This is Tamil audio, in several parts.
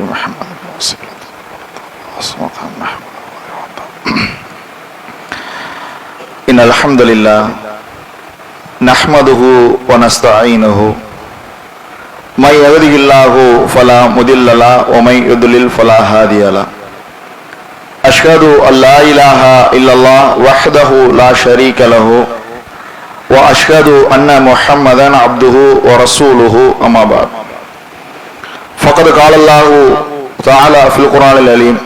محمد إن الحمد لله نحمده ونستعينه من يهده الله فلا مضل له ومن يضلل فلا هادي له أشهد أن لا إله إلا الله وحده لا شريك له وأشهد أن محمدا عبده ورسوله أما بعد فقد قال الله تعالى في القرآن العظيم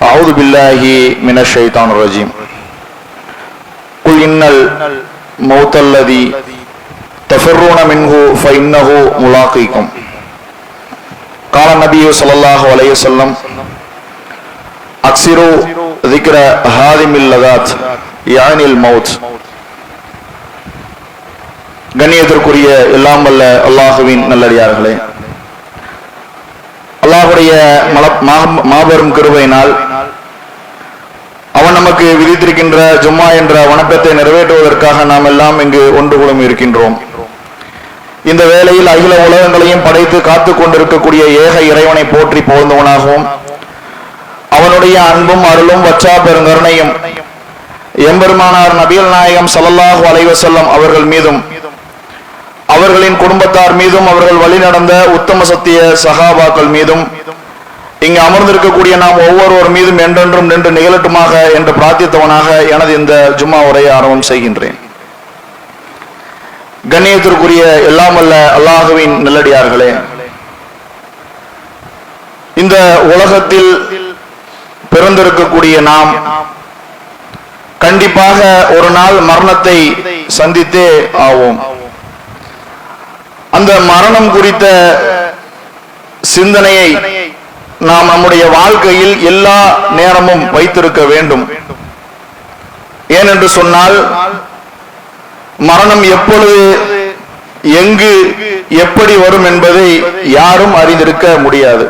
أعوذ بالله من الشيطان الرجيم قل إن الموت الذي تفرون منه فإنه ملاقيكم قال النبي صلى الله عليه وسلم أكثروا ذكر هادم اللذات يعني الموت. கண்ணியத்திற்குரிய எல்லாம் வல்ல அல்லாஹுவின் நல்லடியார்களே, அல்லாஹுடைய மாபெரும் கிருபையினால் அவன் நமக்கு விதித்திருக்கின்ற ஜும்மா என்ற வணக்கத்தை நிறைவேற்றுவதற்காக நாம் எல்லாம் இங்கு ஒன்று கூடும் இருக்கின்றோம். இந்த வேளையில் அகில உலகங்களையும் படைத்து காத்து கொண்டிருக்கக்கூடிய ஏக இறைவனை போற்றி புகழ்ந்தவனாகவும் அவனுடைய அன்பும் அருளும் வற்றா பெருங்கருணையும் எம்பெருமானார் நபிகள் நாயகம் ஸல்லல்லாஹு அலைஹி வஸல்லம் அவர்கள் மீதும் அவர்களின் குடும்பத்தார் மீதும் அவர்கள் வழி நடந்த உத்தம சத்திய சஹாபாக்கள் மீதும் இங்கு அமர்ந்திருக்கக்கூடிய நாம் ஒவ்வொருவர் மீதும் என்றென்றும் நின்று நிகழட்டுமாக என்று பிரார்த்தித்தவனாக எனது இந்த ஜும்மா உரையை ஆரம்பம் செய்கின்றேன். கண்ணியத்திற்குரிய எல்லாம் வல்ல அல்லாஹுவின் நல்லடியார்களே, இந்த உலகத்தில் பிறந்திருக்கக்கூடிய நாம் கண்டிப்பாக ஒரு நாள் மரணத்தை சந்தித்தே ஆவோம். அந்த மரணம் குறித்த சிந்தனையை நாம் நம்முடைய வாழ்க்கையில் எல்லா நேரமும் வைத்திருக்க வேண்டும். ஏனென்று சொன்னால் மரணம் எப்பொழுது எங்கு எப்படி வரும் என்பதை யாரும் அறிந்திருக்க முடியாது.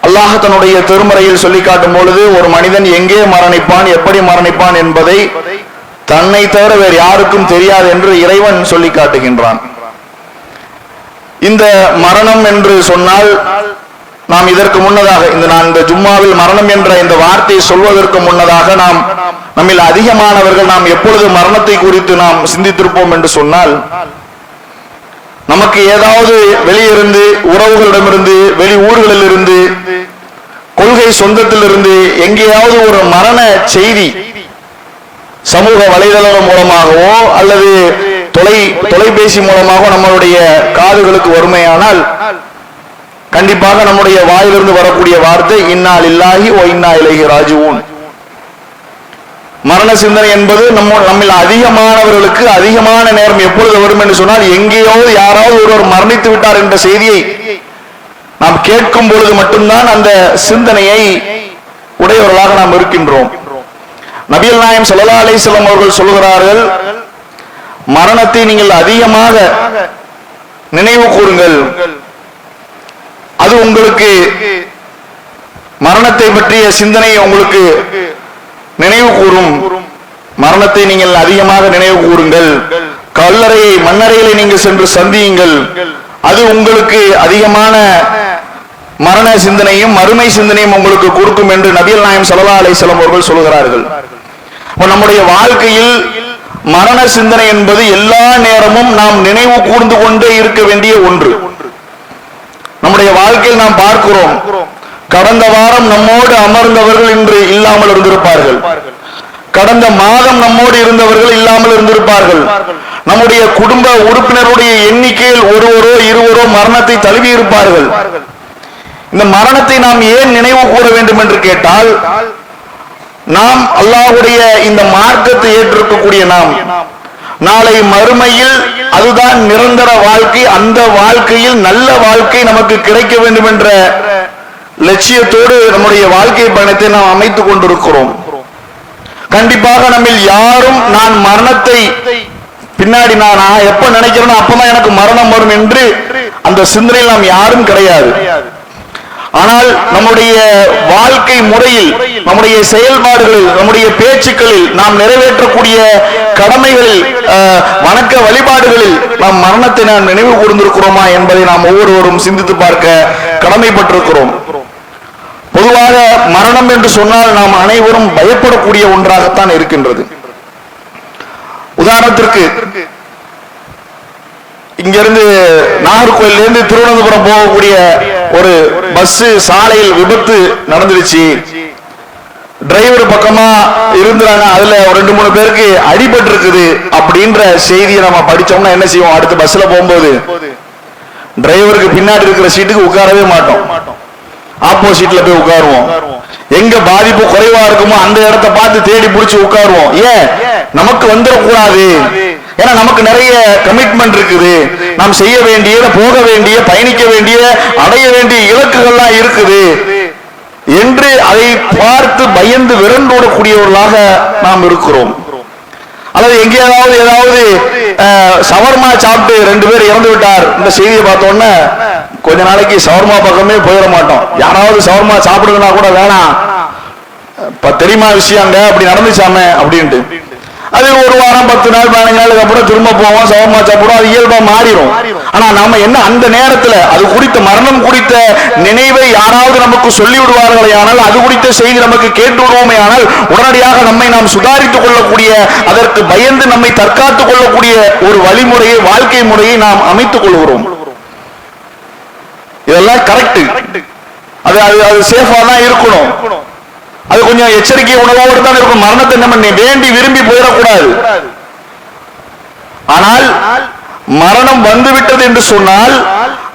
அல்லாஹ் தன்னுடைய திருமறையில் சொல்லி காட்டும் பொழுது ஒரு மனிதன் எங்கே மரணிப்பான், எப்படி மரணிப்பான் என்பதை தன்னை தவிர வேறு யாருக்கும் தெரியாது என்று இறைவன் சொல்லி காட்டுகின்றான். இந்த மரணம் என்று சொன்னால் நாம் இதற்கு முன்னதாக இந்த ஜும்மாவில் மரணம் என்ற இந்த வார்த்தையை சொல்வதற்கு முன்னதாக நம்மில் அதிகமானவர்கள் நாம் எப்பொழுது மரணத்தை குறித்து நாம் சிந்தித்திருப்போம் என்று சொன்னால், நமக்கு ஏதாவது வெளியிருந்து உறவுகளிடமிருந்து வெளி ஊர்களில் இருந்து கொள்கை சொந்தத்திலிருந்து எங்கேயாவது ஒரு மரண செய்தி சமூக வலைதளம் மூலமாகவோ அல்லது தொலைபேசி மூலமாக நம்மளுடைய காதுகளுக்கு வறுமையானால் கண்டிப்பாக நம்முடைய வாயிலிருந்து வரக்கூடிய வார்த்தை இன்னா லில்லாஹி வ இன்னா இலைஹி ராஜிஊன். மரண சிந்தனை என்பது நம்மில் அதிகமானவர்களுக்கு அதிகமான நேரம் எப்பொழுது வரும் என்று சொன்னால், எங்கேயோ யாராவது ஒருவர் மரணித்து விட்டார் என்ற செய்தியை நாம் கேட்கும் பொழுது மட்டும்தான் அந்த சிந்தனையை உடையவர்களாக நாம் இருக்கின்றோம். நபிகள் நாயகம் ஸல்லல்லாஹு அலைஹி வஸல்லம் அவர்கள் சொல்கிறார்கள், மரணத்தை நீங்கள் அதிகமாக நினைவு கூறுங்கள், அது உங்களுக்கு மரணத்தை பற்றிய சிந்தனை உங்களுக்கு நினைவு கூறும். மரணத்தை நீங்கள் அதிகமாக நினைவு கூறுங்கள். கல்லறையை மண்ணறைகளை நீங்கள் சென்று சந்தியுங்கள், அது உங்களுக்கு அதிகமான மரண சிந்தனையும் மறுமை சிந்தனையும் உங்களுக்கு கொடுக்கும் என்று நபிகள் நாயகம் ஸல்லல்லாஹு அலைஹி வஸல்லம் அவர்கள் சொல்கிறார்கள். நம்முடைய வாழ்க்கையில் மரண சிந்தனை என்பது எல்லா நேரமும் நாம் நினைவு கூர்ந்து கொண்டே இருக்க வேண்டிய ஒன்று. நம்முடைய வாழ்க்கையில் நாம் பார்க்கிறோம், கடந்த வாரம் நம்மோடு அமர்ந்தவர்கள் இன்று இல்லாமல் இருந்திருப்பார்கள், கடந்த மாதம் நம்மோடு இருந்தவர்கள் இல்லாமல் இருந்திருப்பார்கள், நம்முடைய குடும்ப உறுப்பினருடைய எண்ணிக்கையில் ஒருவரோ இருவரோ மரணத்தை தழுவி இருப்பார்கள். இந்த மரணத்தை நாம் ஏன் நினைவு கூற வேண்டும் என்று கேட்டால், நாம் அல்லாஹ்வுடைய இந்த மார்க்கத்தை ஏற்றிருக்கக்கூடிய நாம் நாளை மறுமையில் அதுதான் நிரந்தர வாழ்க்கை, அந்த வாழ்க்கையில் நல்ல வாழ்க்கை நமக்கு கிடைக்க வேண்டும் என்ற லட்சியத்தோடு நம்முடைய வாழ்க்கை பயணத்தை நாம் அமைத்துக் கொண்டிருக்கிறோம். கண்டிப்பாக நம்மில் யாரும் நான் மரணத்தை பின்னாடி நான் எப்ப நினைக்கிறேனோ அப்பதான் எனக்கு மரணம் வரும் என்று அந்த சிந்தனையில் நாம் யாரும் கிடையாது. ஆனால் நம்முடைய வாழ்க்கை முறையில், நம்முடைய செயல்பாடுகளில், நம்முடைய பேச்சுக்களில், நாம் நிறைவேற்றக்கூடிய கடமைகளில், வணக்க வழிபாடுகளில் நாம் மரணத்தை நாம் நினைவு கூர்ந்திருக்கிறோமா என்பதை நாம் ஒவ்வொருவரும் சிந்தித்து பார்க்க கடமைப்பட்டிருக்கிறோம். பொதுவாக மரணம் என்று சொன்னால் நாம் அனைவரும் பயப்படக்கூடிய ஒன்றாகத்தான் இருக்கின்றது. உதாரணத்திற்கு இங்கிருந்து நாகர்கோயில இருந்து திருவனந்தபுரம் போகக்கூடிய ஒரு பஸ் சாலையில் விபத்து நடந்துருச்சு. டிரைவர் பக்கமா இருந்தாங்க, அதுல ஒரு 2-3 பேருக்கு அடிபட்டு இருக்குது அப்படின்ற செய்தியை நம்ம படிச்சோம்னா என்ன செய்வோம்? அடுத்த பஸ்ல போகும்போது டிரைவருக்கு பின்னாடி இருக்கிற சீட்டுக்கு உட்காரவே மாட்டோம், ஆப்போசிட்ல போய் உட்காருவோம். எங்க பாதிப்பு குறைவா இருக்குமோ அந்த இடத்தை பார்த்து தேடி பிடிச்சு உட்காருவோம். ஏன்? நமக்கு வந்துடக்கூடாது, ஏன்னா நமக்கு நிறைய கமிட்மெண்ட் இருக்குது, நாம் செய்ய வேண்டிய, போக வேண்டிய, பயணிக்க வேண்டிய, அடைய வேண்டிய இலக்குகள்லாம் இருக்குது என்று அதை பார்த்து பயந்து விரண்டோடக்கூடியவர்களாக நாம் இருக்கிறோம். அல்லது எங்கேயாவது ஏதாவது சவர்மா சாப்பிட்டு 2 பேர் இறந்து விட்டார், இந்த செய்தியை பார்த்தோன்னே கொஞ்ச நாளைக்கு சவர்மா பக்கமே போயிட மாட்டோம். யாராவது சவர்மா சாப்பிடுங்கன்னா கூட வேணாம், தெரியுமா விஷயங்க அப்படி நடந்துச்சாமே அப்படின்ட்டு. அது ஒரு வாரம் 10 நாள் 15 நாளுக்கு அப்புறம் திரும்ப போவோம், சவர்மா சாப்பிடுவோம், அது இயல்பா மாறிடும். ஆனா நாம என்ன அந்த நேரத்துல அது குறித்த மரணம் குறித்த நினைவை யாராவது நமக்கு சொல்லி விடுவார்களே ஆனால், அது குறித்த செய்தி நமக்கு கேட்டு விடுவோமே ஆனால், உடனடியாக நம்மை நாம் சுதாரித்துக் கொள்ளக்கூடிய, அதற்கு பயந்து நம்மை தற்காத்துக் கொள்ளக்கூடிய ஒரு வழிமுறையை, வாழ்க்கை முறையை நாம் அமைத்துக் கொள்கிறோம். இதெல்லாம் கரெக்ட், அது அது சேஃபா தான் இருக்கணும். அது கொஞ்சம் எச்சரிக்கை உணவோடு தான் இருக்கும். மரணத்தை நம்ம வேண்டி விரும்பி போயிடக்கூடாது. ஆனால் மரணம் வந்துவிட்டது என்று சொன்னால்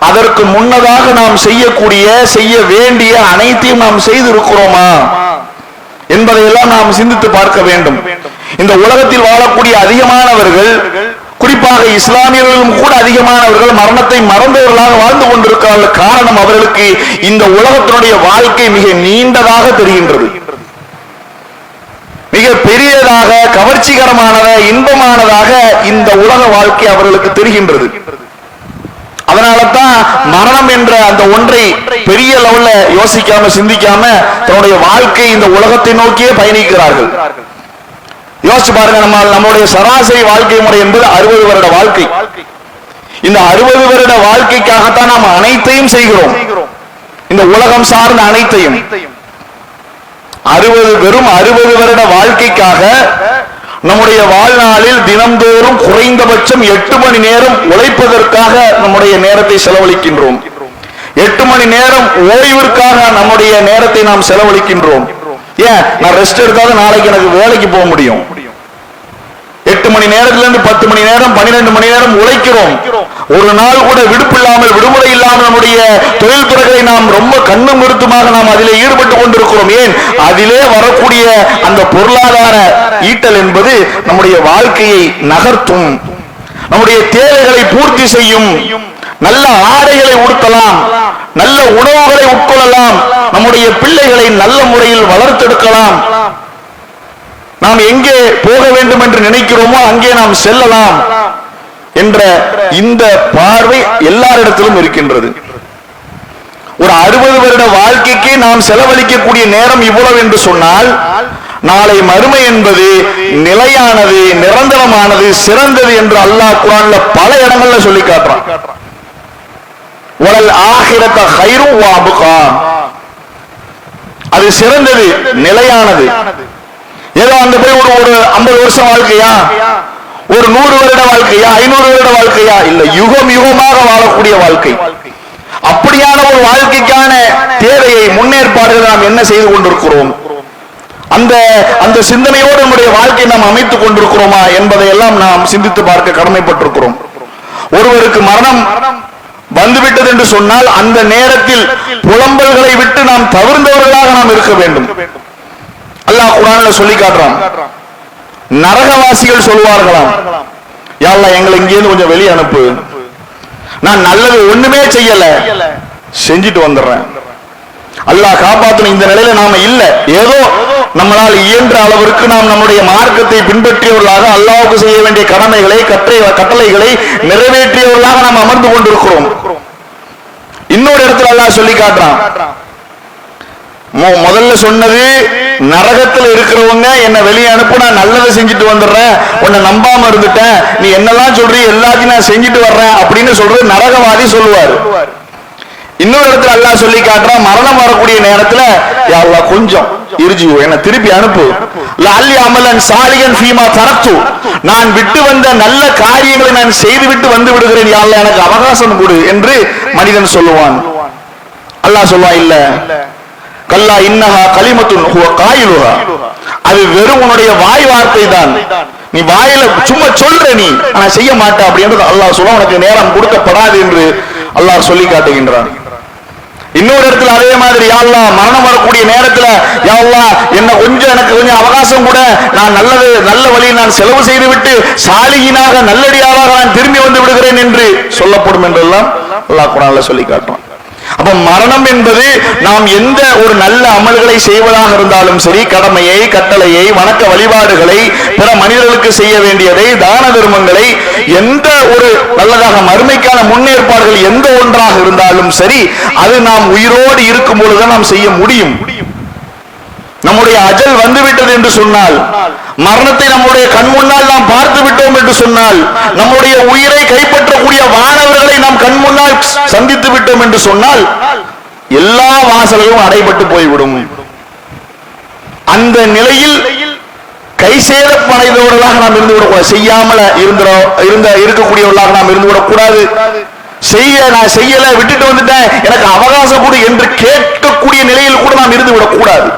அதற்கு முன்னதாக நாம் செய்யக்கூடிய, செய்ய வேண்டிய அனைத்தையும் நாம் செய்திருக்கிறோமா என்பதையெல்லாம் நாம் சிந்தித்து பார்க்க வேண்டும். இந்த உலகத்தில் வாழக்கூடிய அதிகமானவர்கள், குறிப்பாக இஸ்லாமியர்களும் கூட அதிகமானவர்கள் மரணத்தை மறந்தவர்களாக வாழ்ந்து கொண்டிருக்கிறார்கள். காரணம், அவர்களுக்கு இந்த உலகத்தினுடைய வாழ்க்கை மிக நீண்டதாக தெரிகின்றது, மிக பெரியதாக, கவர்ச்சிகரமானத, இன்பமானதாக இந்த உலக வாழ்க்கை அவர்களுக்கு தெரிகின்றது. அதனாலதான் மரணம் என்ற அந்த ஒன்றை பெரிய லெவல்ல யோசிக்காம, சிந்திக்காம தன்னுடைய வாழ்க்கை இந்த உலகத்தை நோக்கியே பயணிக்கிறார்கள். யோசிச்சு பாருங்க, நம்மளுடைய சராசரி வாழ்க்கை முறை என்பது 60 வருட வாழ்க்கை. இந்த 60 வருட வாழ்க்கைக்காகத்தான் நாம் அனைத்தையும் செய்கிறோம், இந்த உலகம் சார்ந்த அனைத்தையும். வெறும் 60 வருட வாழ்க்கைக்காக நம்முடைய வாழ்நாளில் தினந்தோறும் குறைந்தபட்சம் 8 மணி நேரம் உழைப்பதற்காக நம்முடைய நேரத்தை செலவழிக்கின்றோம். 8 மணி நேரம் ஓய்விற்காக நம்முடைய நேரத்தை நாம் செலவழிக்கின்றோம். ஏன்? நான் ரெஸ்ட் எடுத்தாலும் நாளைக்கு எனக்கு வேலைக்கு போக முடியும். 8 மணி நேரத்திலிருந்து 10 மணி நேரம், 12 மணி நேரம் உழைக்கிறோம். ஒரு நாள் கூட விடுப்பு இல்லாமல், விடுமுறை இல்லாமல் நம்முடைய தொழில் துறைகளை நாம் ரொம்ப கண்ணும் கருத்துமாக நாம் அதிலே ஈடுபட்டு கொண்டிருக்கிறோம். ஏன்? அதிலே வரக்கூடிய அந்த பொருளாதார ஈட்டல் என்பது நம்முடைய வாழ்க்கையை நகர்த்தும், நம்முடைய தேவைகளை பூர்த்தி செய்யும். நல்ல ஆடைகளை உடுத்தலாம், நல்ல உணவுகளை உட்கொள்ளலாம், நம்முடைய பிள்ளைகளை நல்ல முறையில் வளர்த்தெடுக்கலாம், நாம் எங்கே போக வேண்டும் என்று நினைக்கிறோமோ அங்கே நாம் செல்லலாம் என்ற இந்த பார்வை எல்லாரிடத்திலும் இருக்கின்றது. ஒரு 60 வருட வாழ்க்கைக்கு நாம் செலவழிக்கக்கூடிய நேரம் இவ்வளவு என்று சொன்னால், நாளை மறுமை என்பது நிலையானது, நிரந்தரமானது, சிறந்தது என்று அல்லாஹ் குர்ஆன்ல பல இடங்கள்ல சொல்லி காட்டுறான். வலல் ஆகிரத கைரும் வ அப்கா, அது சிறந்தது, நிலையானது. ஏதோ அந்த போய் ஒரு 50 வருஷம் வாழ்க்கையா, ஒரு 100 வருட வாழ்க்கையா, 500 வருட வாழ்க்கையா? இல்ல, யுகம் யுகமாக வாழக்கூடிய வாழ்க்கை. அப்படியான ஒரு வாழ்க்கைக்கான தேவையை, முன்னேற்பாடுகளை நாம் என்ன செய்து கொண்டிருக்கிறோம்? அந்த சிந்தனையோடு நம்முடைய வாழ்க்கையை நாம் அமைத்துக் கொண்டிருக்கிறோமா என்பதை எல்லாம் நாம் சிந்தித்து பார்க்க கடமைப்பட்டிருக்கிறோம். ஒருவருக்கு மரணம் வந்துவிட்டது என்று சொன்னால் அந்த நேரத்தில் புலம்பல்களை விட்டு நாம் தவிர்ந்தவர்களாக நாம் இருக்க வேண்டும். அல்லாஹ் குர்ஆன்ல சொல்லி காட்டுறான். நரகவாசிகள் சொல்வார்களாம், யா அல்லாஹ் எங்களை இங்கிருந்து கொஞ்சம் வெளியே அனுப்பு, நான் நல்லது ஒண்ணுமே செய்யல, செஞ்சுட்டு வந்துடுறேன். அல்லாஹ் காப்பாற்றணும். இந்த நிலையில நாம இல்ல, ஏதோ நம்மளால் இயன்ற அளவிற்கு நாம் நம்முடைய மார்க்கத்தை பின்பற்றியவர்களாக, அல்லாஹ்வுக்கு செய்ய வேண்டிய கடமைகளை, கட்டளைகளை நிறைவேற்றியவர்களாக நாம் அமர்ந்து கொண்டிருக்கிறோம். இன்னொரு இடத்துல அல்லாஹ் சொல்லி காட்டுறான், முதல்ல சொன்னது நரகத்தில் இருக்கிறவங்க என்ன வெளியே அனுப்பு, நான் நல்லதை செஞ்சுட்டு வந்துடுறேன், உன்னை நம்பாம இருந்துட்டேன், நீ என்னெல்லாம் சொல்றீ எல்லாத்தையும் நான் செஞ்சுட்டு வர்றேன் அப்படின்னு சொல்றது நரகவாதி சொல்லுவார். இன்னொரு இடத்துல அல்லாஹ் சொல்லி காட்டுறான், மரணம் வரக்கூடிய நேரத்துல யா அல்லாஹ் கொஞ்சம் இருஜியோ என்ன திருப்பி அனுப்பு, லஅல்லி அமலன் சாலிகன் ஃபீமா தரக்து, நான் விட்டு வந்த நல்ல காரியங்களை நான் செய்து விட்டு வந்து விடுகிறேன், யா அல்லாஹ் எனக்கு அவகாசம் கொடு என்று மனிதன் சொல்லுவான். அல்லாஹ் சொல்லுவான், இல்ல கல்லா இன்னஹா கலிமத்துன் ஹுவ காயிலுஹா, அது வெறும் உன்னுடைய வாய் வார்த்தை தான், நீ வாயில சும்மா சொல்ற, நீ ஆனா செய்ய மாட்டே அப்படின்றது அல்லாஹ் சொல்ல, உனக்கு நேரம் கொடுக்கப்படாது என்று அல்லாஹ் சொல்லி காட்டுகின்றான். இன்னொரு இடத்துல அதே மாதிரி யா அல்லாஹ் மரணம் வரக்கூடிய நேரத்துல யா அல்லாஹ் எனக்கு கொஞ்சம் அவகாசம் கூட, நான் நல்ல வழியில் நான் செலவு செய்து விட்டு சாலிகினாக நல்லடியாராக நான் திரும்பி வந்து விடுகிறேன் என்று சொல்லப்படும் என்றெல்லாம் அல்லாஹ் குர்ஆன்ல சொல்லி காட்டுறான். அப்ப மரணம் என்பது நாம் எந்த ஒரு நல்ல அமல்களை செய்வதாக இருந்தாலும் சரி, கடமையை கட்டளையை வணக்க வழிபாடுகளை பிற மனிதர்களுக்கு செய்ய வேண்டியதை தான தர்மங்களை எந்த ஒரு நல்லதாக மறுமைக்கான முன்னேற்பாடுகள் எந்த ஒன்றாக இருந்தாலும் சரி, அது நாம் உயிரோடு இருக்கும் பொழுதுதான் நாம் செய்ய முடியும். நம்முடைய அஜல் வந்துவிட்டது என்று சொன்னால், மரணத்தை நம்முடைய கண் முன்னால் நாம் பார்த்து விட்டோம் என்று சொன்னால், நம்முடைய உயிரை கைப்பற்றக்கூடிய வானவர்களை நாம் கண் முன்னால் சந்தித்து விட்டோம் என்று சொன்னால், எல்லா வாசல்களும் அடைபட்டு போய்விடும். அந்த நிலையில் கை சேதப்படைந்தவர்களாக நாம் இருந்து விடக்கூடாது, செய்யாமல இருக்கக்கூடியவர்களாக நாம் இருந்து விடக்கூடாது. நான் செய்யல விட்டுட்டு வந்துட்டேன் எனக்கு அவகாசம் கொடு என்று கேட்கக்கூடிய நிலையில் கூட நாம் இருந்து விடக்கூடாது.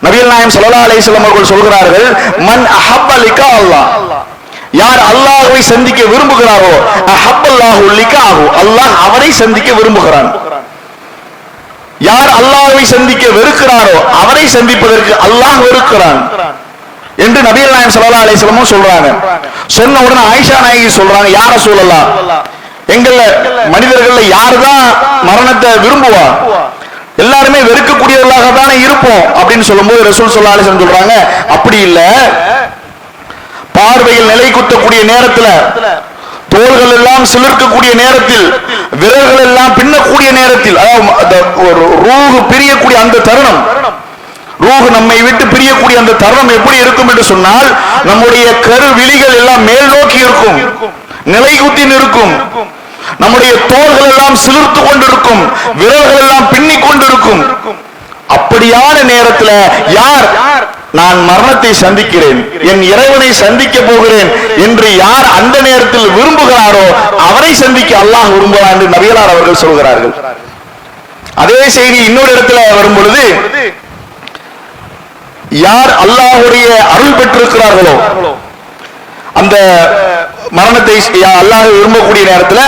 நபிகள் நாயகம் ஸல்லல்லாஹு அலைஹி வஸல்லம் அவர்கள் சொல்கிறார்கள், மன் அஹப்ப லிகா அல்லாஹ், யார் அல்லாஹ்வை சந்திக்க விரும்புகிறாரோ அஹப்பல்லாஹு லிகாஹு, அல்லாஹ் அவரை சந்திக்க விரும்புகிறான். யார் அல்லாஹ்வை சந்திக்க வெறுக்கிறாரோ அவரை சந்திப்பதற்கு அல்லாஹ் வெறுக்கிறான் என்று நபிகள் நாயகம் ஸல்லல்லாஹு அலைஹி வஸல்லம் சொல்றாங்க. சொன்ன உடனே ஆயிஷா நாயகி சொல்றாங்க, யா ரசூலல்லாஹ், எங்கள மனிதர்கள்ல யார்தான் மரணத்தை விரும்புவா? எல்லாருமே வெறுக்கக்கூடியவர்களாக தானே இருப்போம் அப்படின்னு சொல்லும்போது ரசூல் ஸல்லல்லாஹு அலைஹி வஸல்லம் சொல்றாங்க, அப்படி இல்ல, பார்வையில் நிலை குத்தக்கூடிய நேரத்துல, தோள்கள் எல்லாம் சிலிர்க்கக்கூடிய நேரத்தில், விரல்கள் எல்லாம் பின்னக்கூடிய நேரத்தில், அதாவது ரூஹ் பிரியக்கூடிய அந்த தருணம், ரூஹ் நம்மை விட்டு பிரியக்கூடிய அந்த தருணம் எப்படி இருக்கும் என்று சொன்னால், நம்முடைய கருவிழிகள் எல்லாம் மேல் நோக்கி இருக்கும், நிலை குத்தி நிற்கும், நம்முடைய தோள்கள் எல்லாம் சிலிர்த்து கொண்டிருக்கும், விரல்கள் எல்லாம் பின்னிக் கொண்டிருக்கும். அப்படியான நேரத்தில் யார் நான் மரணத்தை சந்திக்கிறேன், என் இறைவனை சந்திக்க போகிறேன் என்று யார் அந்த நேரத்தில் விரும்புகிறாரோ அவரை சந்திக்க அல்லாஹ் விரும்புகிறார் என்று நபிகளார் அவர்கள் சொல்கிறார்கள். அதே செய்தி இன்னொரு இடத்துல வரும் பொழுது, யார் அல்லாஹ்வுடைய அருள் பெற்றிருக்கிறார்களோ அந்த மரணத்தை அல்லாஹ் விரும்பக்கூடிய நேரத்தில்,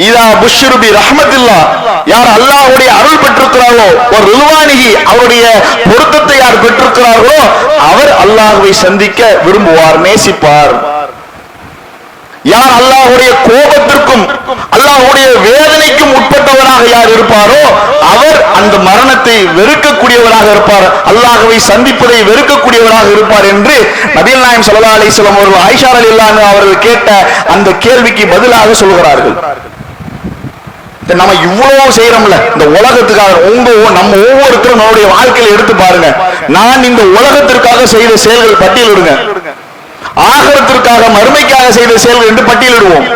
இதா புஷ்ரு பி ரஹ்மத்தில்லாஹ், யார் அல்லாஹ்வுடைய அருள் பெற்றிருக்கிறார்களோ, ஒரு ரில்வானிஹி, அவருடைய பொருத்தத்தை யார் பெற்றிருக்கிறார்களோ அவர் அல்லாஹ்வை சந்திக்க விரும்புவார், நேசிப்பார். யார் அல்லாஹ்வுடைய கோபத்திற்கும் அல்லாஹ்வுடைய வேதனைக்கும் உட்பட்டவராக யார் இருப்பாரோ அவர் அந்த மரணத்தை வெறுக்கக்கூடியவராக இருப்பார், அல்லாஹ்வை சந்திப்பதை வெறுக்கக்கூடியவராக இருப்பார் என்று நபிகள் நாயகம் ஸல்லல்லாஹு அலைஹி வஸல்லம் அவர்கள் ஆயிஷா ரலியல்லாஹு அன்ஹா அவர்கள் கேட்ட அந்த கேள்விக்கு பதிலாக சொல்கிறார்கள். நம்ம இவ்வளவு செய்யறோம்ல இந்த உலகத்துக்காக, நம்ம ஒவ்வொருத்தரும் நம்முடைய வாழ்க்கையில எடுத்து பாருங்க, நான் இந்த உலகத்திற்காக செய்த செயல்கள் பட்டியலிடுங்க, ஆகரத்திற்காக மறுமைக்காக செய்த செயல்கள் என்று பட்டியலிடுவோம்.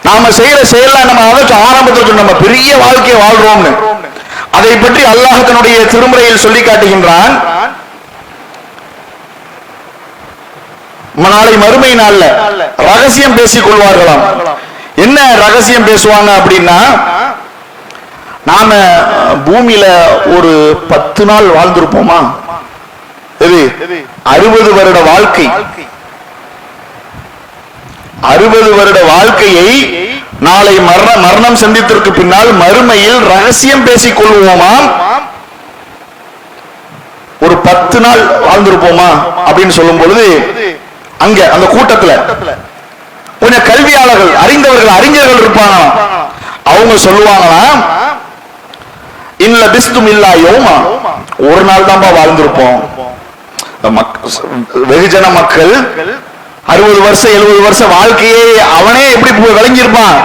நாம செய்யற செயல நம்ம ஆரம்பத்தில் நம்ம பெரிய வாழ்க்கையை வாழ்றோம்னு, அதை பற்றி அல்லாஹ் தன்னுடைய திருமுறையில் சொல்லி காட்டுகின்றான். நாளை மறுமை நாள்ல ரகசியம் பேசிக் கொள்வார்களாம். என்ன ரகசியம் பேசுவாங்க அப்படின்னா, நாம பூமியில ஒரு 10 நாள் வாழ்ந்திருப்போமா, 60 வருட வாழ்க்கை, 60 வருட வாழ்க்கையை நாளை மரணம் சந்தித்திற்கு பின்னால் மறுமையில் ரகசியம் பேசிக் கொள்வோமாம். ஒரு 10 நாள் வாழ்ந்திருப்போமா அப்படின்னு சொல்லும் பொழுது, அங்க அந்த கூட்டத்துல கொஞ்சம் கல்வியாளர்கள், அறிஞர்கள் இருப்பாங்க, அவங்க சொல்லுவாங்களாம், இல்ல பிஸ்தும் இல்லா யோமா, ஒரு நாள் தான்ப்பா வாழ்ந்திருப்போம். வெகுஜன மக்கள் 60 வருஷம் 70 வருஷம் வாழ்க்கையே அவனே எப்படி விளங்கியிருப்பான்,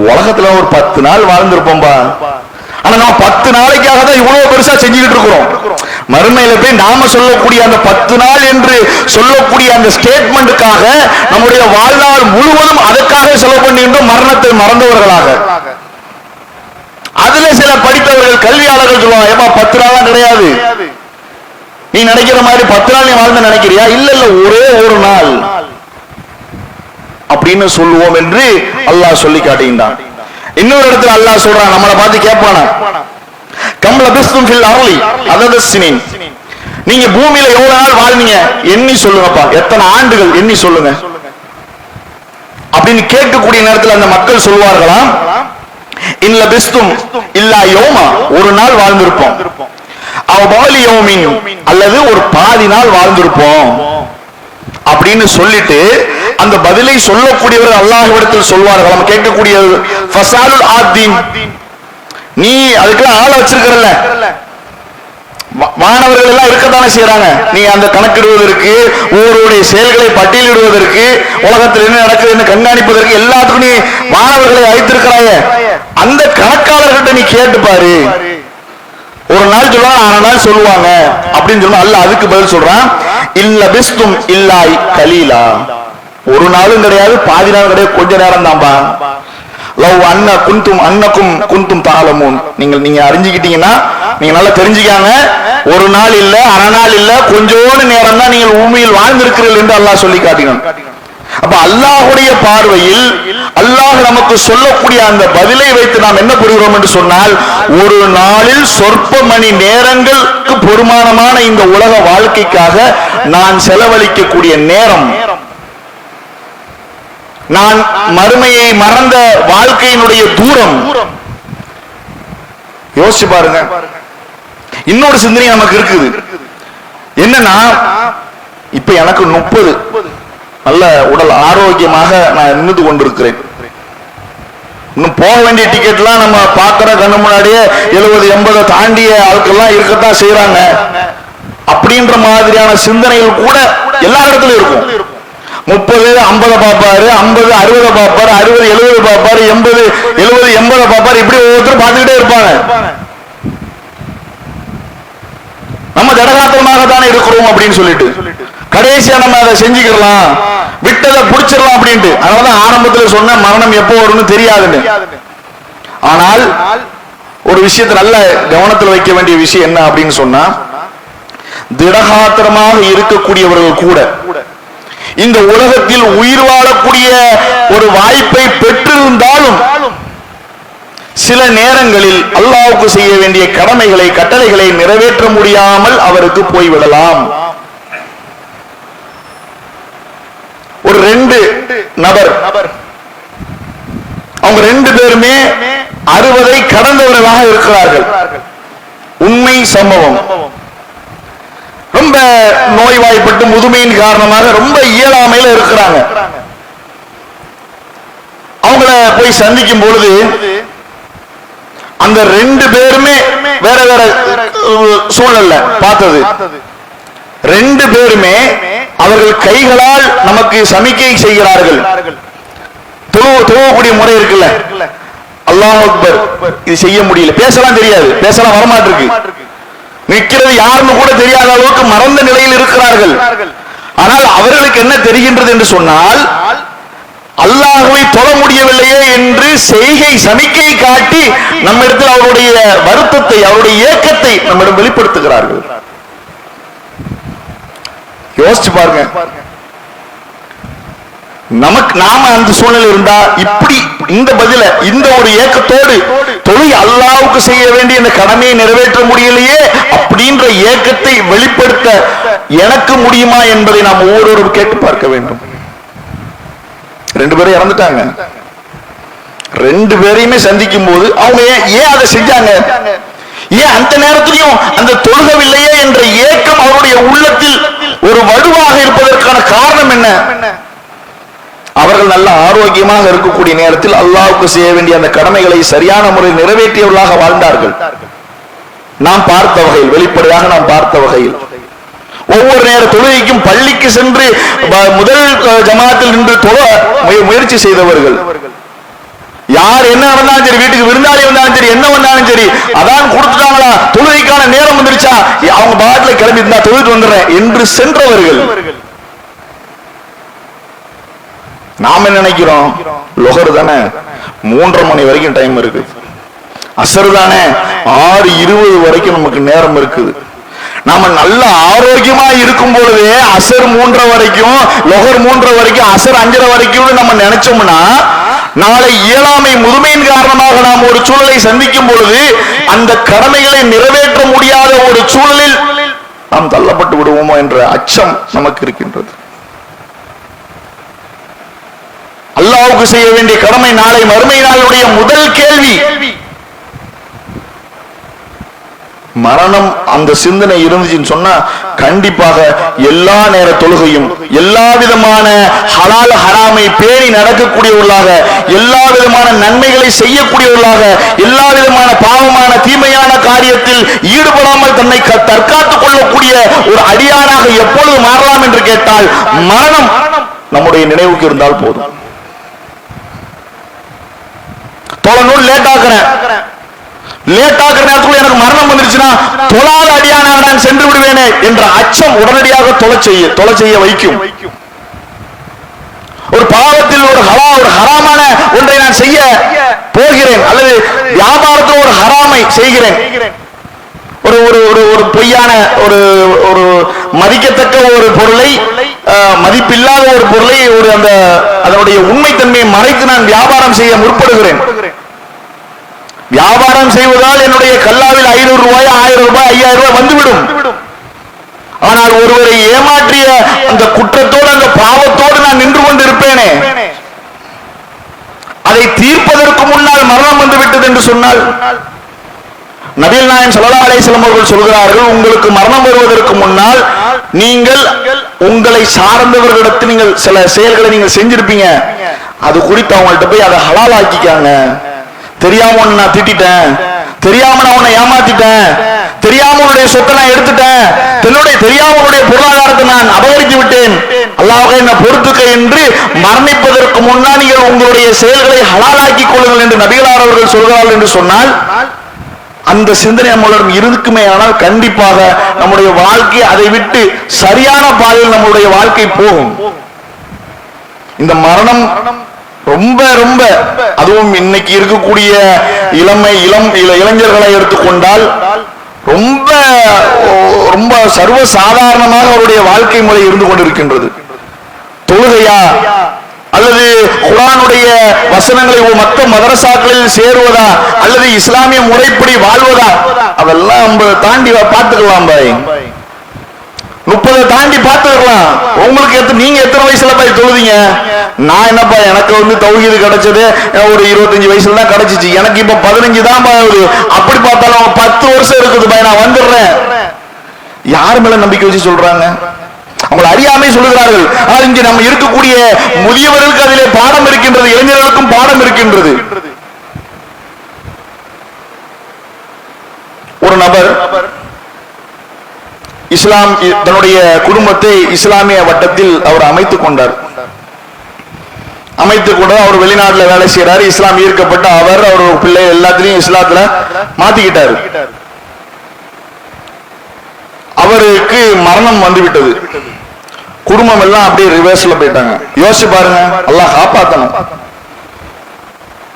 உலகத்துல ஒரு 10 நாள் வாழ்ந்திருப்போம்பா. ஆனா நம்ம 10 நாளைக்காக தான் இவ்வளவு பெருசா செஞ்சுக்கிட்டு இருக்கிறோம். மறுமையில போய் நாம சொல்லக்கூடிய அந்த 10 நாள் என்று சொல்லக்கூடிய அந்த ஸ்டேட்மெண்ட்டுக்காக நம்முடைய வாழ்நாள் முழுவதும் அதற்காக செலவு பண்ணுகின்றோம், மரணத்தை மறந்தவர்களாக. அதுல சில படித்தவர்கள் கல்வியாளர்கள் சொல்லுவாங்க, ஏமா 10 நாள் கிடையாது, நீ நினைக்கிற மாதிரி 10 நாள் நீ வாழ்ந்து நினைக்கிறியா? இல்ல இல்ல, ஒரே ஒரு நாள் அப்படின்னு சொல்லுவோம் என்று அல்லாஹ் சொல்லி காட்டுகின்றான். இன்னொரு இடத்துல அல்லாஹ் சொல்றான், நம்மளை பார்த்து கேட்பானா, கம் லபிஸ்தும் ஃபில் அர்லி அதத சினீன், நீங்க பூமியில எவ்வளவு நாள் வாழ்ந்தீங்க எண்ணி சொல்லுங்கப்பா, எத்தனை ஆண்டுகள் எண்ணி சொல்லுங்க அப்படின்னு கேட்கக்கூடிய நேரத்தில் அந்த மக்கள் சொல்வார்களாம், இன் லபிஸ்தும் இல்லா யௌமா, ஒரு நாள் வாழ்ந்திருப்போம், அவபாலி யௌமின், அல்லது ஒரு பாதி நாள் வாழ்ந்திருப்போம் அப்படின்னு சொல்லிட்டு அந்த பதிலை சொல்லக்கூடியவர்கள் அல்லாஹ்விடத்தில் சொல்வார்கள். நம்ம கேட்கக்கூடிய ஃபஸாலுல் ஆதீன், நீ அதுக்கெல்லாம் ஆள வச்சிருக்கிறல்ல, மாணவர்கள் எல்லாம் இருக்கத்தானே செய்யறாங்க, நீ அந்த கணக்கிடுவதற்கு, ஒவ்வொருடைய செயல்களை பட்டியலிடுவதற்கு, உலகத்தில் என்ன நடக்குதுன்னு கண்காணிப்பதற்கு எல்லாத்துக்கும் நீ மாணவர்களை அழைத்திருக்கிறாய, அந்த கணக்காளர்கிட்ட நீ கேட்டு பாரு, ஒரு நாள் சொல்லுவாங்க, 6 நாள் சொல்லுவாங்க அப்படின்னு சொன்னா அல்லாஹ் அதுக்கு பதில் சொல்றான், இல்ல பிஸ்தும் இல்லாய் கலீலா, ஒரு நாளும் கிடையாது, பாதி நாள் கிடையாது, கொஞ்ச நேரம் தான்பா. லவ் அன்ன குந்தும் அன்னக்கும் குந்தும் தாளமும், நீங்க அறிஞ்சுக்கிட்டீங்கன்னா நீங்க நல்லா தெரிஞ்சுக்காங்க, ஒரு நாள் இல்ல, அரை நாள் இல்ல, கொஞ்சோடு நேரம் தான் நீங்கள் பூமியில் வாழ்ந்திருக்கிறீர்கள் என்று அல்லாஹ் சொல்லி காட்டினான். அப்ப அல்லாஹ்வுடைய பார்வையில் அல்லாஹ் நமக்கு சொல்லக்கூடிய அந்த பதிலை வைத்து நாம் என்ன புரிகிறோம் என்று சொன்னால், ஒரு நாளில் சொற்ப மணி நேரங்களுக்கு பொறுமானமான இந்த உலக வாழ்க்கைக்காக நான் செலவழிக்கக்கூடிய நேரம், நான் மறுமையை மறந்த வாழ்க்கையினுடைய தூரம், யோசிச்சு பாருங்க. இன்னொரு சிந்தனை நமக்கு இருக்குது, என்னன்னா இப்ப எனக்கு 30 நல்ல உடல் ஆரோக்கியமாக நான் நின்று கொண்டிருக்கிறேன், இன்னும் போக வேண்டிய டிக்கெட்லாம் நம்ம பார்க்கிற கண்ணு முன்னாடியே 70-80 தாண்டிய ஆட்கள்லாம் இருக்கத்தான் செய்யறாங்க. அப்படின்ற மாதிரியான சிந்தனைகள் கூட எல்லா இடத்துலயும் இருக்கும். 30-50 பார்ப்பாரு, 50-60 பார்ப்பாரு, 60-70 பார்ப்பாரு, 80-70-80 பார்ப்பாரு, இப்படி ஒவ்வொருத்தரும் பார்த்துக்கிட்டே இருப்பாங்க. நம்ம ஜடகாத்திரமாக தானே இருக்கிறோம் அப்படின்னு சொல்லிட்டு கடைசியா நம்ம அதை செஞ்சுக்கலாம், விட்டதை புடிச்சிடலாம் அப்படின்ட்டு. அதனாலதான் ஆரம்பத்தில் சொன்ன மரணம் எப்போ வரும்னு தெரியாதுன்னு. ஆனால் ஒரு விஷயத்தை நல்ல கவனத்தில் வைக்க வேண்டிய விஷயம் என்ன அப்படின்னு சொன்னா, திடகாத்திரமாக இருக்கக்கூடியவர்கள் கூட இந்த உலகத்தில் உயிர் வாழக்கூடிய ஒரு வாய்ப்பை பெற்றிருந்தாலும் சில நேரங்களில் அல்லாஹ்வுக்கு செய்ய வேண்டிய கடமைகளை, கட்டளைகளை நிறைவேற்ற முடியாமல் அவருக்கு போய்விடலாம். ஒரு 2 நபர், அவங்க 2 பேருமே 60 கடந்தவர்களாக இருக்கிறார்கள். உண்மை சம்பவம். ரொம்ப நோய்வாய்ப்பட்டு முதுமையின் காரணமாக ரொம்ப இயலாமையில இருக்கிறாங்க. அவங்கள போய் சந்திக்கும் பொழுது அந்த 2 பேருமே வேற வேற சூழல்ல பார்த்தது. 2 பேருமே அவர்கள் கைகளால் நமக்கு சமிக்கை செய்கிறார்கள். தொழக்கூடிய முறை இருக்குல்ல, அல்லாஹ் அக்பர், இது செய்ய முடியல, பேசலாம் தெரியாது, பேசலாம் வரமாட்டிருக்கு, நிற்கிறது யாருன்னு கூட தெரியாத அளவுக்கு மறந்த நிலையில் இருக்கிறார்கள். ஆனால் அவர்களுக்கு என்ன தெரிகின்றது என்று சொன்னால், அல்லாஹ்வை தொழ முடியவில்லையே என்று செய்கை சமிக்கை காட்டி நம்மிடத்தில் அவருடைய வருத்தத்தை, அவருடைய ஏக்கத்தை நம்மிடம் வெளிப்படுத்துகிறார்கள். யோசிச்சு பாருங்க, நாம அந்த சூழ்நிலை இருந்தா இப்படி இந்த பதில, இந்த ஒரு ஏக்கத்தோடு தொழுகை அல்லாஹ்வுக்கு செய்ய வேண்டிய இந்த கடமையை நிறைவேற்ற முடியலையே அப்படின்ற ஏக்கத்தை வெளிப்படுத்த எனக்கு முடியுமா என்பதை நாம் ஒவ்வொருவரும் கேட்டு பார்க்க வேண்டும். 2 பேரும் இறந்துட்டாங்க. 2 பேரையுமே சந்திக்கும் போது அவங்க ஏன் அதை செஞ்சாங்க, ஏன் அந்த நேரத்திலையும் அந்த தொழுகவில்லையே என்ற ஏக்கம் அவருடைய உள்ளத்தில் ஒரு வடுவாக இருப்பதற்கான காரணம் என்ன? அவர்கள் நல்ல ஆரோக்கியமாக இருக்கக்கூடிய நேரத்தில் அல்லாஹ்வுக்கு செய்ய வேண்டிய அந்த கடமைகளை சரியான முறையில் நிறைவேற்றியவர்களாக வாழ்ந்தார்கள். நாம் பார்த்த வகையில், வெளிப்படையாக நாம் பார்த்த வகையில் ஒவ்வொரு நேர தொழுகைக்கும் பள்ளிக்கு சென்று முதல் ஜமாத்தில் நின்று தொழ முயற்சி செய்தவர்கள். யார் என்ன நடந்தாலும் சரி, வீட்டுக்கு விருந்தாளி வந்தாலும் சரி, என்ன வந்தாலும் சரி, அதான் கொடுத்துட்டாங்களா, தொழுகைக்கான நேரம் வந்துருச்சா, அவங்க பாட்டுல கிளம்பி இருந்தா தொழுது வந்துடுறேன் என்று சென்றவர்கள். நாம என்ன நினைக்கிறோம், லொஹர் தானே 3:30 மணி வரைக்கும் டைம் இருக்கு, அசர் தானே 6:20 வரைக்கும் நமக்கு நேரம் இருக்குது. நாம நல்ல ஆரோக்கியமா இருக்கும் பொழுதே அசர் 3:30 வரைக்கும், லொஹர் 3:30 வரைக்கும், அசர் 5:30 வரைக்கும் நம்ம நினைச்சோம்னா, நாளை இயலாமை முதுமையின் காரணமாக நாம் ஒரு சூழலை சந்திக்கும் பொழுது அந்த கடமைகளை நிறைவேற்ற முடியாத ஒரு சூழலில் நாம் தள்ளப்பட்டு விடுவோமோ என்ற அச்சம் நமக்கு இருக்கின்றது. அல்லாஹ்வுக்கு செய்ய வேண்டிய கடமை நாளை மறுமை நாளுடைய முதல் கேள்வி. மரணம் அந்த சிந்தனை இருந்துச்சுன்னு சொன்னா கண்டிப்பாக எல்லா நேர தொழுகையும், எல்லா விதமான ஹலால் ஹராமை பேணி நடக்கக்கூடியவர்களாக, எல்லா விதமான நன்மைகளை செய்யக்கூடியவர்களாக, எல்லா விதமான பாவமான தீமையான காரியத்தில் ஈடுபடாமல் தன்னை தற்காத்துக் கொள்ளக்கூடிய ஒரு அடியானாக எப்பொழுது மாறலாம் என்று கேட்டால், மரணம் நம்முடைய நினைவுக்கு இருந்தால் போதும். தொழநூல் லேட் ஆக்குறேன், லேட் ஆகிற நேரத்தில் எனக்கு மரணம் வந்துருச்சுன்னா தொழாத அடியானாக நான் சென்று விடுவேனே என்ற அச்சம் உடனடியாக தொலை செய்ய வைக்கும். ஒரு பாவத்தில் ஒரு ஹராமான ஒன்றை நான் செய்ய போகிறேன், அல்லது வியாபாரத்தில் ஒரு ஹராமை செய்கிறேன், ஒரு ஒரு ஒரு பொய்யான ஒரு ஒரு மதிக்கத்தக்க ஒரு பொருளை, மதிப்பில்லாத ஒரு பொருளை, ஒரு அந்த அதனுடைய உண்மைத்தன்மையை மறைத்து நான் வியாபாரம் செய்ய முற்படுகிறேன். வியாபாரம் செய்வதால் என்னுடைய கல்லாவில் 500 ரூபாய், 1000 ரூபாய், 5000 ரூபாய் வந்துவிடும். ஆனால் ஒருவரை ஏமாற்றிய அந்த குற்றத்தோடு, அந்த பாவத்தோடு நான் நின்று கொண்டிருப்பேனே, அதை தீர்ப்பதற்கு முன்னால் மரணம் வந்து விட்டது என்று சொன்னால், நபிகள் நாயகம் ஸல்லல்லாஹு அலைஹி வஸல்லம் அவர்கள் சொல்கிறார்கள், உங்களுக்கு மரணம் வருவதற்கு முன்னால் நீங்கள் உங்களை சார்ந்தவர்களிடத்தில் நீங்கள் சில செயல்களை நீங்கள் செஞ்சிருப்பீங்க, அது குறித்து அவங்கள்ட்ட போய் அதை ஹலால் ஆக்கிக்காங்க. தெரியாம உன்னை நான் திட்டேன், தெரியாம நான் உன்னை ஏமாத்திட்டேன், தெரியாம உன்னுடைய சொத்தை நான் எடுத்துட்டேன், தெரியாம உன்னுடைய பொருளாதாரத்தை நான் அபகரித்து விட்டேன், அல்லாஹ்வே என்னை பொறுத்துக்க என்று மரணிப்பதற்கு முன்னால் நீங்கள் உங்களுடைய செயல்களை ஹலாலாக்கிக் கொள்ளுங்கள் என்று நபிகளார் அவர்கள் சொல்கிறார்கள் என்று சொன்னால், அந்த சிந்தனை நம்மளுடன் இருக்குமே ஆனால் கண்டிப்பாக நம்முடைய வாழ்க்கை அதை விட்டு சரியான பாதையில் நம்முடைய வாழ்க்கை போகும். இந்த மரணம் ரொம்ப ரொம்ப, அதுவும் இன்னைக்கு இருக்கக்கூடிய இளைஞர்களை எடுத்துக்கொண்டால் ரொம்ப ரொம்ப சர்வ சாதாரணமாக அவருடைய வாழ்க்கை முறை இருந்து கொண்டிருக்கின்றது. தொழுகையா அல்லது குர்ஆனுடைய வசனங்களை மற்ற மதரசாக்களில் சேருவதா அல்லது இஸ்லாமிய முறைப்படி வாழ்வதா, அதெல்லாம் நம்ம தாண்டி பார்த்துக்கலாம் பாய். 30 தாண்டி பார்த்துக்கலாம். உங்களுக்கு நீங்க எத்தனை வயசுல போய் தொழுதீங்க? நான் என்னப்பா, எனக்கு தௌஹீது கிடைச்சது ஒரு 25 வயசுல தான் கிடைச்சிச்சு, எனக்கு இப்ப 15 தான் ஆகுது. அப்படி பார்த்தாலும் 10 வருஷம் இருக்குது பாய், நான் வந்துடுறேன். யார் மேல நம்பிக்கை வச்சு சொல்றாங்க? அவங்களை அறியாமை சொல்லுகிறார்கள். ஆனால் இங்கே நம்ம இருக்கக்கூடிய முதியவர்களுக்கு அதிலே பாடம் இருக்கின்றது, இளைஞர்களுக்கும் பாடம் இருக்கின்றது. ஒரு நபர் இஸ்லாம் தன்னுடைய குடும்பத்தை இஸ்லாமிய வட்டத்தில் அவர் அமைத்துக் கொண்டார். அவர் வெளிநாட்டில் வேலை செய்யறாரு. இஸ்லாம் ஈர்க்கப்பட்ட அவர் பிள்ளை எல்லாத்திலையும் இஸ்லாத்துல மாத்திக்கிட்டாரு. அவருக்கு மரணம் வந்துவிட்டது. குடும்பம் எல்லாம் அப்படியே ரிவர்ஸ்ல போயிட்டாங்க. யோசிச்சு பாருங்க, அல்லாஹ் காப்பாத்தணும்.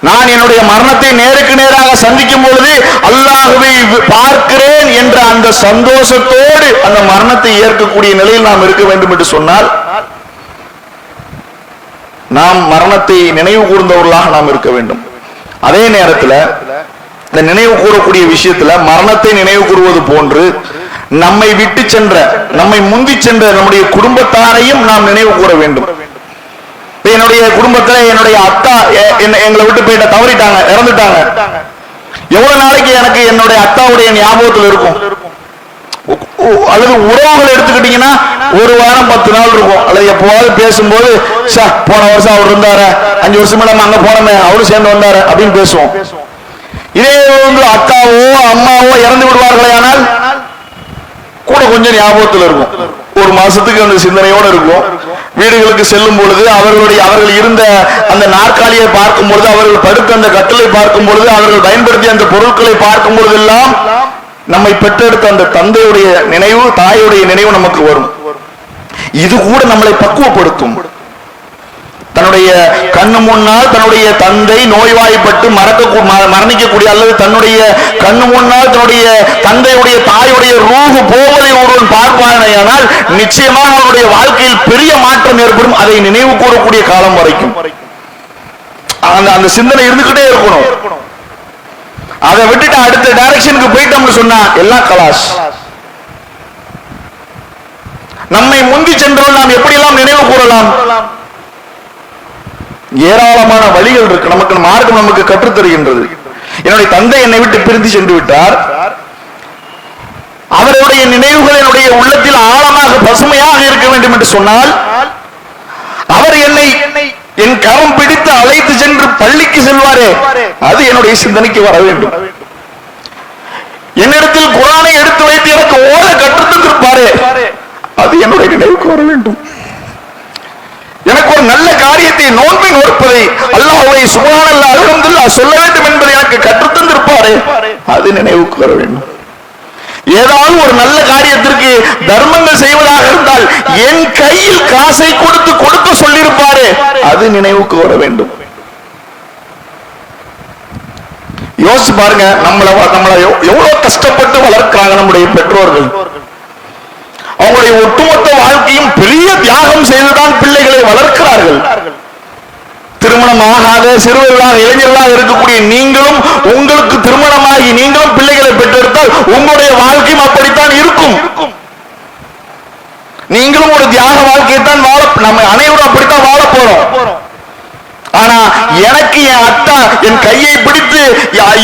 நான் என்னுடைய மரணத்தை நேருக்கு நேராக சந்திக்கும் பொழுது அல்லாஹ்வை பார்க்கிறேன் என்ற அந்த சந்தோஷத்தோடு அந்த மரணத்தை ஏற்கக்கூடிய நிலையில் நாம் இருக்க வேண்டும் என்று சொன்னால், நாம் மரணத்தை நினைவு கூர்ந்தவர்களாக நாம் இருக்க வேண்டும். அதே நேரத்தில் இந்த நினைவு கூறக்கூடிய விஷயத்துல மரணத்தை நினைவு கூறுவது போன்று நம்மை விட்டு சென்ற, நம்மை முந்தி சென்ற நம்முடைய குடும்பத்தாரையும் நாம் நினைவு கூற வேண்டும். என்னுடைய குடும்பத்துல என்னுடைய அத்தா எங்களை விட்டு போயிட்ட, தவறிட்டாங்க, இறந்துட்டாங்க. எவ்வளவு நாளைக்கு எனக்கு என்னுடைய அத்தாவுடைய ஞாபகத்தில் இருக்கும்? அல்லது உறவுகள் எடுத்துக்கிட்டீங்கன்னா 1 வாரம் 10 நாள் இருக்கும். அல்லது எப்போவாவது பேசும்போது, போன வருஷம் அவர் இருந்தாரு, 5 வருஷமா நம்ம அங்க போனோமே, அவரும் சேர்ந்து வந்தாரு அப்படின்னு பேசுவோம். இதே அக்காவோ அம்மாவோ இறந்து விடுவார்களே ஆனால் கூட கொஞ்சம் ஞாபகத்தில் இருக்கும். ஒரு மாசத்துக்கு அந்த சிந்தனையோடு இருக்கும். வீடுகளுக்கு செல்லும் பொழுது அவர்கள் இருந்த அந்த நாற்காலியை பார்க்கும் பொழுது, அவர்கள் படுத்த அந்த கட்டளை பார்க்கும் பொழுது, அவர்கள் பயன்படுத்திய அந்த பொருட்களை பார்க்கும் பொழுதெல்லாம் நம்மை பெற்றெடுத்த அந்த தந்தையுடைய நினைவு, தாயுடைய நினைவு நமக்கு வரும். இது கூட நம்மளை பக்குவப்படுத்தும். தன்னுடைய கண்ணு முன்னால் தன்னுடைய தந்தை நோய்வாய்ப்பட்டு மரணிக்கக்கூடிய அல்லது தன்னுடைய கண்ணு முன்னால் தன்னுடைய தந்தையுடைய தாயுடைய ரூஹு போவதை ஒருவன் பார்ப்பானால் நிச்சயமாக அவருடைய வாழ்க்கையில் பெரிய மாற்றம் ஏற்படும். அதை நினைவு கூறக்கூடிய காலம் வரைக்கும் அந்த சிந்தனை இருந்துகிட்டே இருக்கணும். அதை விட்டுட்டு அடுத்த டைரக்ஷனுக்கு போயிட்டோம்னு சொன்னா எல்லாம் கலாஸ். நம்மை முந்தி சென்றோம் நாம் எப்படியெல்லாம் நினைவு கூறலாம்? ஏராளமான வழிகள் இருக்கு. நமக்கு மார்க்கம் நமக்கு கற்றுத் தருகின்றது. என்னுடைய தந்தை என்னை விட்டு பிரிந்து சென்று விட்டார். அவருடைய நினைவுகள் என்னுடைய உள்ளத்தில் ஆழமாக பசுமையாக இருக்க வேண்டும் என்று சொன்னால், அவர் என்னை என் கரம் பிடித்து அழைத்து சென்று பள்ளிக்கு செல்வாரே, அது என்னுடைய சிந்தனைக்கு வர வேண்டும். என்னிடத்தில் குர்ஆனை எடுத்து வைத்து எனக்கு ஓத கற்றுத்தந்திருப்பாரே, அது என்னுடைய நினைவுக்கு வர வேண்டும். எனக்கு ஒரு நல்ல காரியத்தை நோன்பை நோற்பதை, அல்லாஹ்வை சுப்ஹானல்லாஹ் அல்ஹம்துலில்லாஹ் சொல்ல வேண்டும் என்பதை எனக்கு கற்றுத்தந்திருப்பாரே, அது நினைவுக்கு வர வேண்டும். ஏதாவது ஒரு நல்ல காரியத்திற்கு தர்மங்கள் செய்வதாக இருந்தால் என் கையில் காசை கொடுக்க சொல்லியிருப்பாரே, அது நினைவுக்கு வர வேண்டும். யோசிச்சு பாருங்க, நம்மளை எவ்வளவு கஷ்டப்பட்டு வளர்க்கிறாங்க நம்முடைய பெற்றோர்கள். அவங்களுடைய ஒட்டுமொத்த வாழ்க்கையும் பெரிய தியாகம் செய்துதான் பிள்ளைகளை வளர்க்கிறார்கள். திருமணம் ஆகாத சிறுவர்களாக இளைஞர்களாக இருக்கக்கூடிய நீங்களும், உங்களுக்கு திருமணமாகி நீங்களும் பிள்ளைகளை பெற்றெடுத்தால் உங்களுடைய வாழ்க்கையும் அப்படித்தான் இருக்கும். நீங்களும் ஒரு தியாக வாழ்க்கையை தான் நம்ம அனைவரும் அப்படித்தான் வாழ போறோம். ஆனா எனக்கு என் அத்தா என் கையை பிடித்து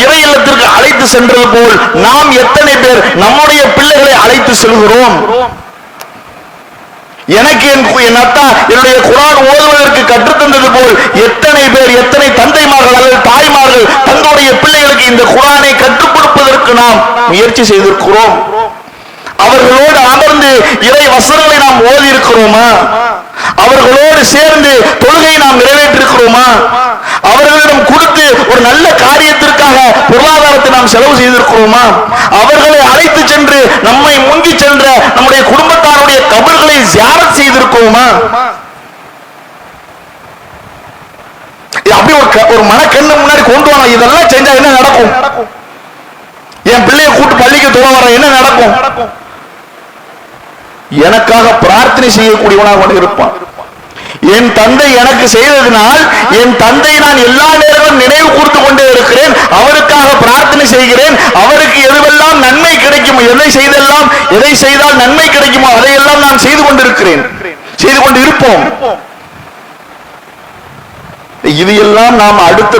இறை இல்லத்திற்கு அழைத்து சென்றது போல் நாம் எத்தனை பேர் நம்முடைய பிள்ளைகளை அழைத்து செல்கிறோம்? எனக்கு என் அத்தா என்னுடைய குர்ஆன் ஓதுவதற்கு கற்றுத்தந்தது போல் எத்தனை பேர், எத்தனை தந்தைமார்கள் அல்லது தாய்மார்கள் தங்களுடைய பிள்ளைகளுக்கு இந்த குர்ஆனை கற்றுக் கொடுப்பதற்கு நாம் முயற்சி செய்திருக்கிறோம்? அவர்களோடு அமர்ந்து இறை வசனங்களை நாம் ஓதி இருக்கிறோமா? அவர்களோடு சேர்ந்து தொழுகை நாம் நிறைவேற்றிருக்கிறோமா? அவர்களிடம் கொடுத்து ஒரு நல்ல காரியத்திற்காக பொருளாதாரத்தை நாம் செலவு செய்திருக்கிறோமா? அவர்களை அழைத்து சென்று நம்மை முந்தி சென்ற நம்முடைய குடும்பத்தாருடைய கபர்களை ஜியாரத் செய்திருக்கிறோமா? அப்படி ஒரு மனக்கண்ணு முன்னாடி கொண்டு வாங்க. இதெல்லாம் செஞ்சா என்ன நடக்கும்? என் பிள்ளையை கூட்டு பள்ளிக்கு தொழ வர என்ன நடக்கும்? எனக்காக பிரார்த்தனை செய்யக்கூடியவனாக இருப்பான். என் தந்தை எனக்கு செய்ததினால் என் தந்தை நான் எல்லா நேரமும் நினைவு கூர்ந்து கொண்டே இருக்கிறேன். அவருக்காக பிரார்த்தனை செய்கிறேன். அவருக்கு எதுவெல்லாம் நன்மை கிடைக்குமோ, எதை செய்தால் நன்மை கிடைக்குமோ அதையெல்லாம் நான் செய்து கொண்டிருக்கிறேன், செய்து கொண்டு இருப்போம். இது எல்லாம் நாம் அடுத்த